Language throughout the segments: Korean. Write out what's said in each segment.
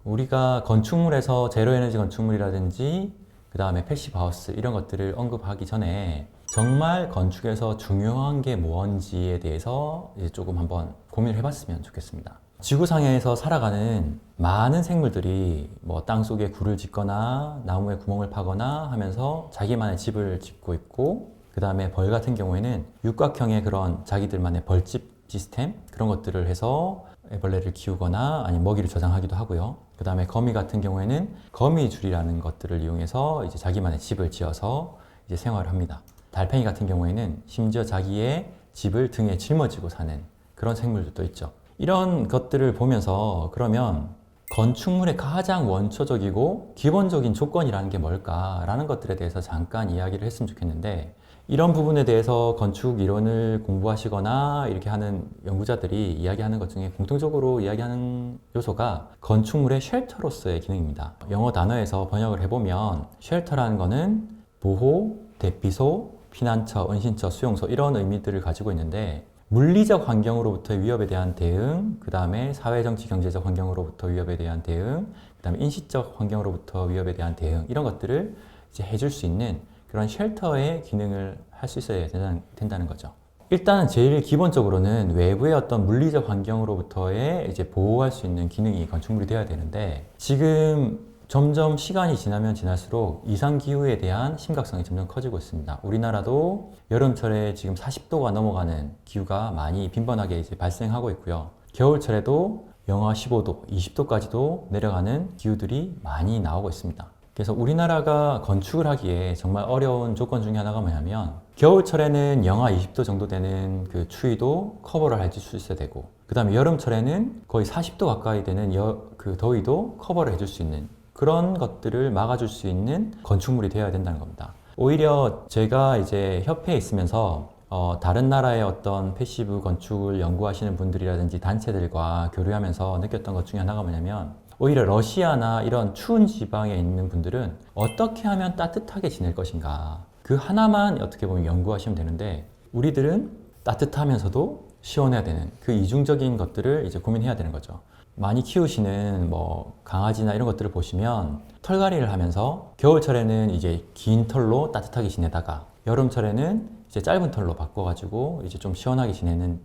우리가 건축물에서 제로에너지 건축물이라든지 그 다음에 패시브 하우스 이런 것들을 언급하기 전에 정말 건축에서 중요한 게 뭔지에 대해서 이제 조금 한번 고민을 해봤으면 좋겠습니다. 지구상에서 살아가는 많은 생물들이 뭐 땅속에 굴을 짓거나 나무에 구멍을 파거나 하면서 자기만의 집을 짓고 있고, 그 다음에 벌 같은 경우에는 육각형의 그런 자기들만의 벌집 시스템 그런 것들을 해서 애벌레를 키우거나 아니면 먹이를 저장하기도 하고요. 그 다음에 거미 같은 경우에는 거미줄이라는 것들을 이용해서 이제 자기만의 집을 지어서 이제 생활을 합니다. 달팽이 같은 경우에는 심지어 자기의 집을 등에 짊어지고 사는 그런 생물들도 있죠. 이런 것들을 보면서 그러면 건축물의 가장 원초적이고 기본적인 조건이라는 게 뭘까라는 것들에 대해서 잠깐 이야기를 했으면 좋겠는데, 이런 부분에 대해서 건축 이론을 공부하시거나 이렇게 하는 연구자들이 이야기하는 것 중에 공통적으로 이야기하는 요소가 건축물의 쉘터로서의 기능입니다. 영어 단어에서 번역을 해보면 쉘터라는 거는 보호, 대피소, 피난처, 은신처, 수용소 이런 의미들을 가지고 있는데, 물리적 환경으로부터의 위협에 대한 대응, 그 다음에 사회정치 경제적 환경으로부터 위협에 대한 대응, 그 다음에 인식적 환경으로부터 위협에 대한 대응 이런 것들을 이제 해줄 수 있는 그런 쉘터의 기능을 할 수 있어야 된다는 거죠. 일단은 제일 기본적으로는 외부의 어떤 물리적 환경으로부터의 이제 보호할 수 있는 기능이 건축물이 되어야 되는데, 지금 점점 시간이 지나면 지날수록 이상기후에 대한 심각성이 점점 커지고 있습니다. 우리나라도 여름철에 지금 40도가 넘어가는 기후가 많이 빈번하게 이제 발생하고 있고요. 겨울철에도 영하 15도, 20도까지도 내려가는 기후들이 많이 나오고 있습니다. 그래서 우리나라가 건축을 하기에 정말 어려운 조건 중에 하나가 뭐냐면, 겨울철에는 영하 20도 정도 되는 그 추위도 커버를 해줄 수 있어야 되고, 그 다음에 여름철에는 거의 40도 가까이 되는 그 더위도 커버를 해줄 수 있는 그런 것들을 막아줄 수 있는 건축물이 되어야 된다는 겁니다. 오히려 제가 이제 협회에 있으면서 다른 나라의 어떤 패시브 건축을 연구하시는 분들이라든지 단체들과 교류하면서 느꼈던 것 중에 하나가 뭐냐면, 오히려 러시아나 이런 추운 지방에 있는 분들은 어떻게 하면 따뜻하게 지낼 것인가, 그 하나만 어떻게 보면 연구하시면 되는데, 우리들은 따뜻하면서도 시원해야 되는 그 이중적인 것들을 이제 고민해야 되는 거죠. 많이 키우시는 뭐 강아지나 이런 것들을 보시면 털갈이를 하면서 겨울철에는 이제 긴 털로 따뜻하게 지내다가 여름철에는 이제 짧은 털로 바꿔가지고 이제 좀 시원하게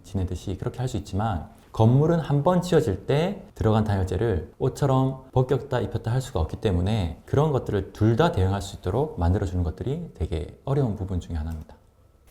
지내듯이 그렇게 할 수 있지만, 건물은 한 번 지어질 때 들어간 단열재를 옷처럼 벗겼다 입혔다 할 수가 없기 때문에 그런 것들을 둘 다 대응할 수 있도록 만들어주는 것들이 되게 어려운 부분 중에 하나입니다.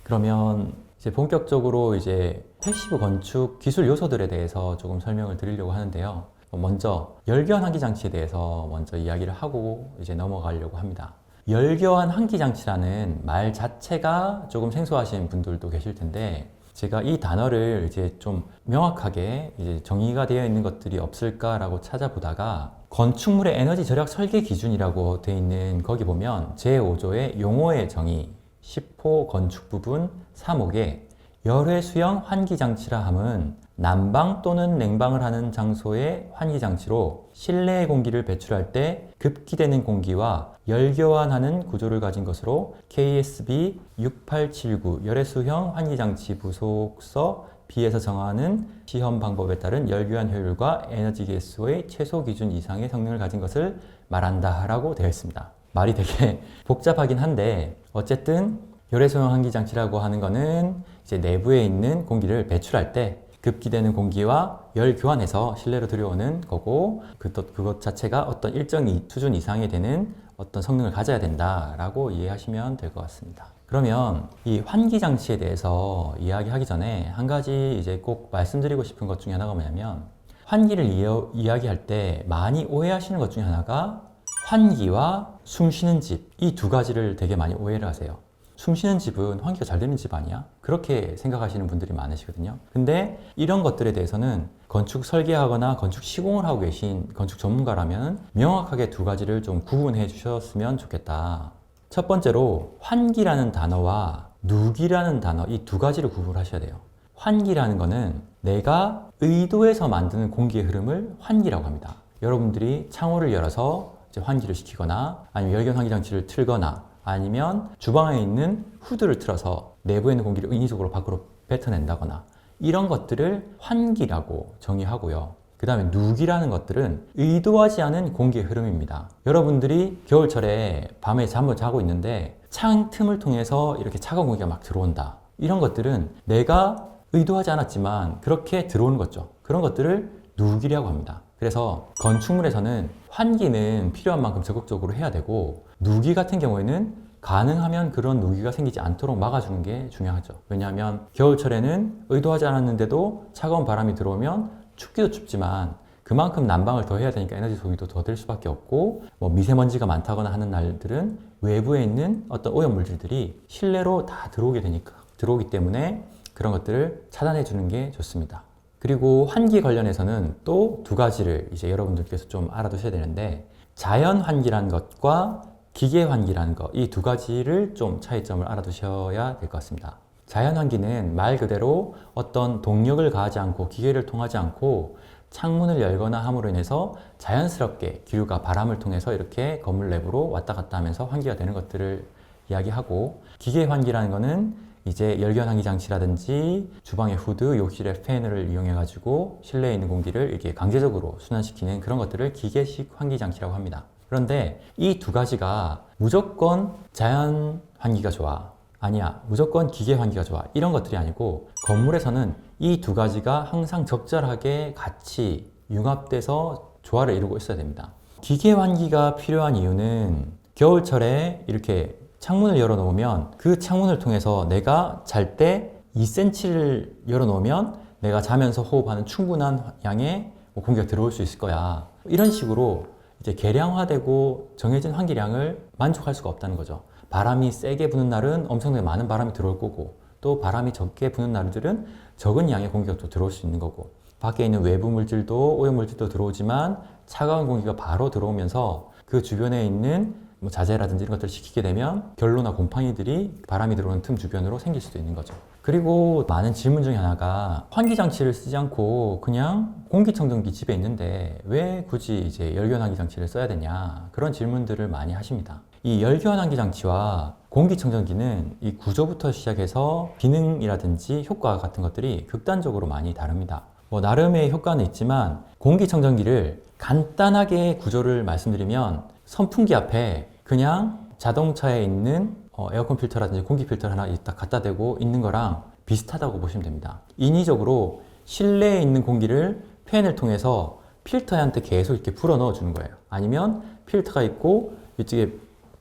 그러면 이제 본격적으로 이제 패시브 건축 기술 요소들에 대해서 조금 설명을 드리려고 하는데요. 먼저 열교환 환기 장치에 대해서 먼저 이야기를 하고 이제 넘어가려고 합니다. 열교환 환기 장치라는 말 자체가 조금 생소하신 분들도 계실 텐데, 제가 이 단어를 이제 좀 명확하게 이제 정의가 되어 있는 것들이 없을까라고 찾아보다가 건축물의 에너지 절약 설계 기준이라고 되어 있는 거기 보면 제5조의 용어의 정의 10호 건축 부분 3호에 열외 수형 환기 장치라 함은 난방 또는 냉방을 하는 장소의 환기 장치로 실내의 공기를 배출할 때 급기되는 공기와 열교환하는 구조를 가진 것으로 KSB 6879 열외 수형 환기 장치 부속서 B에서 정하는 시험 방법에 따른 열교환 효율과 에너지 개수의 최소 기준 이상의 성능을 가진 것을 말한다 라고 되어 있습니다. 말이 되게 복잡하긴 한데, 어쨌든 열외수용 환기 장치라고 하는 거는 이제 내부에 있는 공기를 배출할 때 급기되는 공기와 열 교환해서 실내로 들여오는 거고, 그것 자체가 어떤 일정 수준 이상이 되는 어떤 성능을 가져야 된다라고 이해하시면 될 것 같습니다. 그러면 이 환기 장치에 대해서 이야기하기 전에 한 가지 이제 꼭 말씀드리고 싶은 것 중에 하나가 뭐냐면, 환기를 이야기할 때 많이 오해하시는 것 중에 하나가 환기와 숨 쉬는 집, 이 두 가지를 되게 많이 오해를 하세요. 숨 쉬는 집은 환기가 잘 되는 집 아니야? 그렇게 생각하시는 분들이 많으시거든요. 근데 이런 것들에 대해서는 건축 설계하거나 건축 시공을 하고 계신 건축 전문가라면 명확하게 두 가지를 좀 구분해 주셨으면 좋겠다. 첫 번째로 환기라는 단어와 누기라는 단어, 이 두 가지를 구분하셔야 돼요. 환기라는 거는 내가 의도해서 만드는 공기의 흐름을 환기라고 합니다. 여러분들이 창호를 열어서 이제 환기를 시키거나 아니면 열변 환기 장치를 틀거나 아니면 주방에 있는 후드를 틀어서 내부에 있는 공기를 인위적으로 밖으로 뱉어낸다거나 이런 것들을 환기라고 정의하고요. 그 다음에 누기라는 것들은 의도하지 않은 공기의 흐름입니다. 여러분들이 겨울철에 밤에 잠을 자고 있는데 창 틈을 통해서 이렇게 차가운 공기가 막 들어온다. 이런 것들은 내가 의도하지 않았지만 그렇게 들어오는 거죠. 그런 것들을 누기라고 합니다. 그래서 건축물에서는 환기는 필요한 만큼 적극적으로 해야 되고, 누기 같은 경우에는 가능하면 그런 누기가 생기지 않도록 막아주는 게 중요하죠. 왜냐하면 겨울철에는 의도하지 않았는데도 차가운 바람이 들어오면 춥기도 춥지만 그만큼 난방을 더 해야 되니까 에너지 소비도 더 될 수밖에 없고, 뭐 미세먼지가 많다거나 하는 날들은 외부에 있는 어떤 오염물질들이 실내로 다 들어오기 때문에 그런 것들을 차단해 주는 게 좋습니다. 그리고 환기 관련해서는 또 두 가지를 이제 여러분들께서 좀 알아두셔야 되는데, 자연 환기라는 것과 기계 환기라는 것, 이 두 가지를 좀 차이점을 알아두셔야 될 것 같습니다. 자연 환기는 말 그대로 어떤 동력을 가하지 않고 기계를 통하지 않고 창문을 열거나 함으로 인해서 자연스럽게 기류가 바람을 통해서 이렇게 건물 내부로 왔다 갔다 하면서 환기가 되는 것들을 이야기하고, 기계 환기라는 것은 이제 열변 환기 장치라든지 주방의 후드, 욕실의 팬을 이용해 가지고 실내에 있는 공기를 이렇게 강제적으로 순환시키는 그런 것들을 기계식 환기 장치라고 합니다. 그런데 이 두 가지가 무조건 자연 환기가 좋아, 아니야, 무조건 기계 환기가 좋아, 이런 것들이 아니고, 건물에서는 이 두 가지가 항상 적절하게 같이 융합돼서 조화를 이루고 있어야 됩니다. 기계 환기가 필요한 이유는 겨울철에 이렇게 창문을 열어놓으면 그 창문을 통해서 내가 잘 때 2cm를 열어놓으면 내가 자면서 호흡하는 충분한 양의 공기가 들어올 수 있을 거야. 이런 식으로 이제 계량화되고 정해진 환기량을 만족할 수가 없다는 거죠. 바람이 세게 부는 날은 엄청나게 많은 바람이 들어올 거고, 또 바람이 적게 부는 날들은 적은 양의 공기가 또 들어올 수 있는 거고, 밖에 있는 외부 물질도 오염물질도 들어오지만 차가운 공기가 바로 들어오면서 그 주변에 있는 뭐 자재라든지 이런 것들을 식히게 되면 결로나 곰팡이들이 바람이 들어오는 틈 주변으로 생길 수도 있는 거죠. 그리고 많은 질문 중에 하나가, 환기 장치를 쓰지 않고 그냥 공기청정기 집에 있는데 왜 굳이 이제 열변환기 장치를 써야 되냐, 그런 질문들을 많이 하십니다. 이 열변환기 장치와 공기청정기는 이 구조부터 시작해서 기능이라든지 효과 같은 것들이 극단적으로 많이 다릅니다. 뭐 나름의 효과는 있지만, 공기청정기를 간단하게 구조를 말씀드리면 선풍기 앞에 그냥 자동차에 있는 에어컨 필터라든지 공기 필터를 하나 딱 갖다 대고 있는 거랑 비슷하다고 보시면 됩니다. 인위적으로 실내에 있는 공기를 팬을 통해서 필터한테 계속 이렇게 불어 넣어 주는 거예요. 아니면 필터가 있고 이쪽에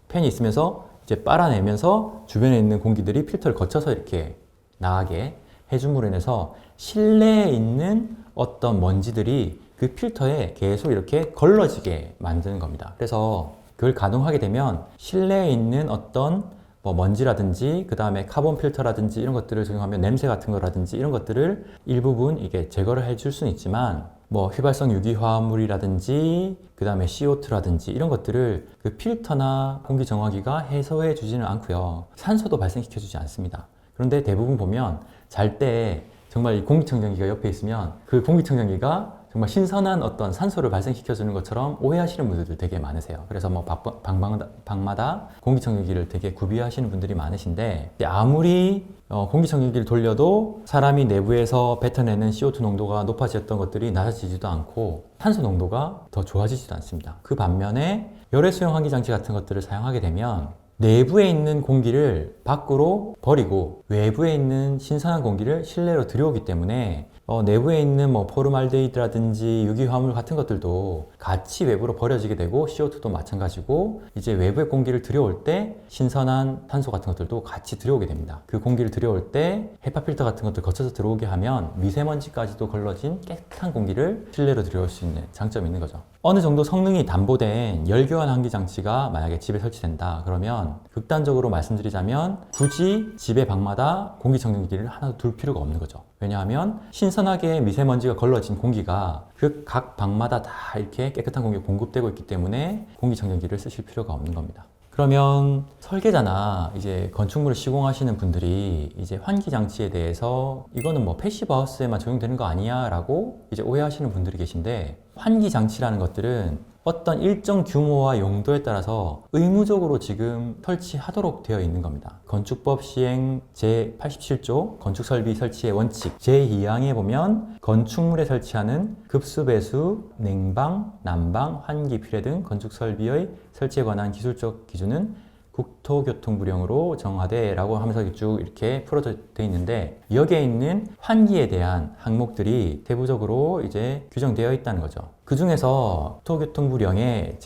팬이 있으면서 이제 빨아내면서 주변에 있는 공기들이 필터를 거쳐서 이렇게 나가게 해줌으로 인해서 실내에 있는 어떤 먼지들이 그 필터에 계속 이렇게 걸러지게 만드는 겁니다. 그래서 그걸 가동하게 되면 실내에 있는 어떤 뭐 먼지라든지 그 다음에 카본 필터라든지 이런 것들을 적용하면 냄새 같은 거라든지 이런 것들을 일부분 이게 제거를 해줄 수는 있지만, 뭐 휘발성 유기화합물이라든지 그 다음에 CO2라든지 이런 것들을 그 필터나 공기정화기가 해소해 주지는 않고요, 산소도 발생시켜 주지 않습니다. 그런데 대부분 보면 잘 때 정말 이 공기청정기가 옆에 있으면 그 공기청정기가 정말 신선한 어떤 산소를 발생시켜주는 것처럼 오해하시는 분들도 되게 많으세요. 그래서 뭐 방마다 공기청정기를 되게 구비하시는 분들이 많으신데, 아무리 공기청정기를 돌려도 사람이 내부에서 뱉어내는 CO2 농도가 높아졌던 것들이 낮아지지도 않고 산소 농도가 더 좋아지지도 않습니다. 그 반면에 열외수용 환기 장치 같은 것들을 사용하게 되면 내부에 있는 공기를 밖으로 버리고 외부에 있는 신선한 공기를 실내로 들여오기 때문에 내부에 있는 뭐 포름알데히드라든지 유기화합물 같은 것들도 같이 외부로 버려지게 되고, CO2도 마찬가지고, 이제 외부의 공기를 들여올 때 신선한 탄소 같은 것들도 같이 들여오게 됩니다. 그 공기를 들여올 때 헤파 필터 같은 것들 거쳐서 들어오게 하면 미세먼지까지도 걸러진 깨끗한 공기를 실내로 들여올 수 있는 장점이 있는 거죠. 어느 정도 성능이 담보된 열교환 환기 장치가 만약에 집에 설치된다 그러면, 극단적으로 말씀드리자면 굳이 집의 방마다 공기청정기를 하나 둘 필요가 없는 거죠. 왜냐하면 신선하게 미세먼지가 걸러진 공기가 그 각 방마다 다 이렇게 깨끗한 공기가 공급되고 있기 때문에 공기청정기를 쓰실 필요가 없는 겁니다. 그러면 설계자나 이제 건축물을 시공하시는 분들이 이제 환기 장치에 대해서 이거는 뭐 패시브 하우스에만 적용되는 거 아니야 라고 이제 오해하시는 분들이 계신데, 환기 장치라는 것들은 어떤 일정 규모와 용도에 따라서 의무적으로 지금 설치하도록 되어 있는 겁니다. 건축법 시행 제87조 건축설비 설치의 원칙 제2항에 보면 건축물에 설치하는 급수, 배수, 냉방, 난방, 환기, 필해 등 건축설비의 설치에 관한 기술적 기준은 국토교통부령으로 정하되라고 하면서 쭉 이렇게 풀어져 있는데, 여기에 있는 환기에 대한 항목들이 대부적으로 이제 규정되어 있다는 거죠. 그 중에서 국토교통부령에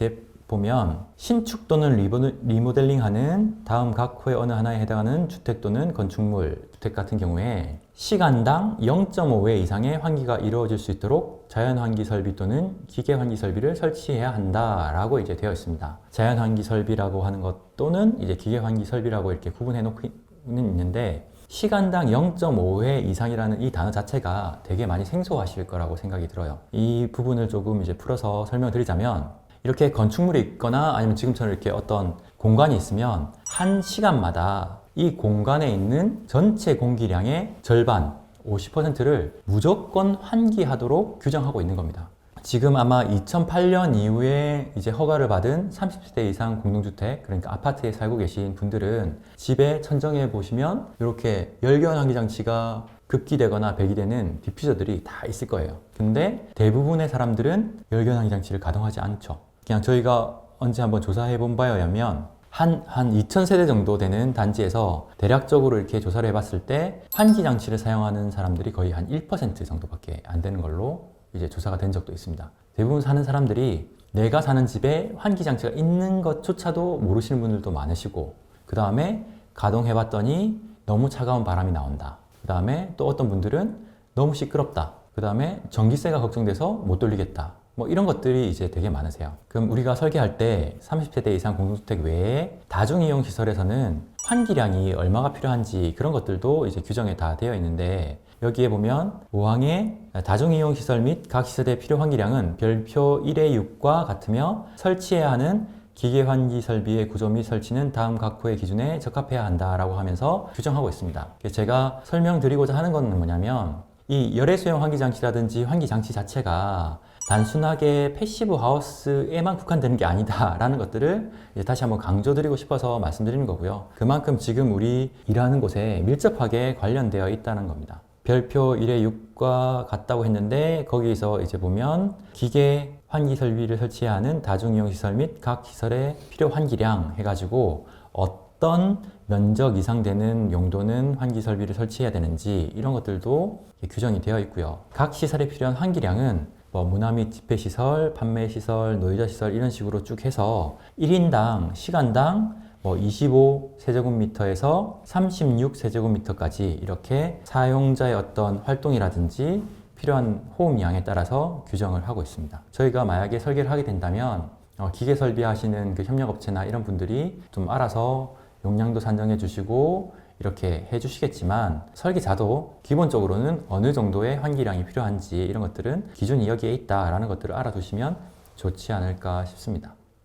보면 신축 또는 리모델링하는 다음 각 호의 어느 하나에 해당하는 주택 또는 건축물, 주택 같은 경우에 시간당 0.5회 이상의 환기가 이루어질 수 있도록 자연환기 설비 또는 기계환기 설비를 설치해야 한다라고 이제 되어 있습니다. 자연환기 설비라고 하는 것 또는 이제 기계환기 설비라고 이렇게 구분해 놓고는 있는데, 시간당 0.5회 이상이라는 이 단어 자체가 되게 많이 생소하실 거라고 생각이 들어요. 이 부분을 조금 이제 풀어서 설명드리자면, 이렇게 건축물이 있거나 아니면 지금처럼 이렇게 어떤 공간이 있으면 한 시간마다 이 공간에 있는 전체 공기량의 절반, 50%를 무조건 환기하도록 규정하고 있는 겁니다. 지금 아마 2008년 이후에 이제 허가를 받은 30세대 이상 공동주택, 그러니까 아파트에 살고 계신 분들은 집에 천정해 보시면 이렇게 열변 환기 장치가 급기되거나 배기되는 디퓨저들이 다 있을 거예요. 근데 대부분의 사람들은 열변 환기 장치를 가동하지 않죠. 그냥 저희가 언제 한번 조사해 본 바에 의하면 한 2000세대 정도 되는 단지에서 대략적으로 이렇게 조사를 해봤을 때 환기 장치를 사용하는 사람들이 거의 한 1% 정도밖에 안 되는 걸로 이제 조사가 된 적도 있습니다. 대부분 사는 사람들이 내가 사는 집에 환기 장치가 있는 것조차도 모르시는 분들도 많으시고, 그 다음에 가동해 봤더니 너무 차가운 바람이 나온다. 그 다음에 또 어떤 분들은 너무 시끄럽다. 그 다음에 전기세가 걱정돼서 못 돌리겠다. 뭐 이런 것들이 이제 되게 많으세요. 그럼 우리가 설계할 때 30세대 이상 공동주택 외에 다중이용 시설에서는 환기량이 얼마가 필요한지 그런 것들도 이제 규정에 다 되어 있는데, 여기에 보면 5항에 다중이용 시설 및 각 시설의 필요 환기량은 별표 1의 6과 같으며 설치해야 하는 기계 환기 설비의 구조 및 설치는 다음 각 호의 기준에 적합해야 한다라고 하면서 규정하고 있습니다. 제가 설명드리고자 하는 건 뭐냐면, 이 열애 수용 환기 장치라든지 환기 장치 자체가 단순하게 패시브 하우스에만 국한되는 게 아니다라는 것들을 이제 다시 한번 강조드리고 싶어서 말씀드리는 거고요. 그만큼 지금 우리 일하는 곳에 밀접하게 관련되어 있다는 겁니다. 별표 1의 6과 같다고 했는데, 거기서 이제 보면 기계 환기 설비를 설치해야 하는 다중이용 시설 및 각 시설의 필요 환기량 해가지고 어떤 면적 이상 되는 용도는 환기 설비를 설치해야 되는지 이런 것들도 규정이 되어 있고요. 각 시설에 필요한 환기량은 뭐 문화 및 집회시설, 판매시설, 노유자시설 이런 식으로 쭉 해서 1인당 시간당 뭐 25세제곱미터에서 36세제곱미터까지 이렇게 사용자의 어떤 활동이라든지 필요한 호흡량에 따라서 규정을 하고 있습니다. 저희가 만약에 설계를 하게 된다면 기계 설비하시는 그 협력업체나 이런 분들이 좀 알아서 용량도 산정해 주시고 이렇게 해 주시겠지만, 설계자도 기본적으로는 어느 정도의 환기량이 필요한지 이런 것들은 기준이 여기에 있다라는 것들을 알아두시면 좋지 않을까 싶습니다.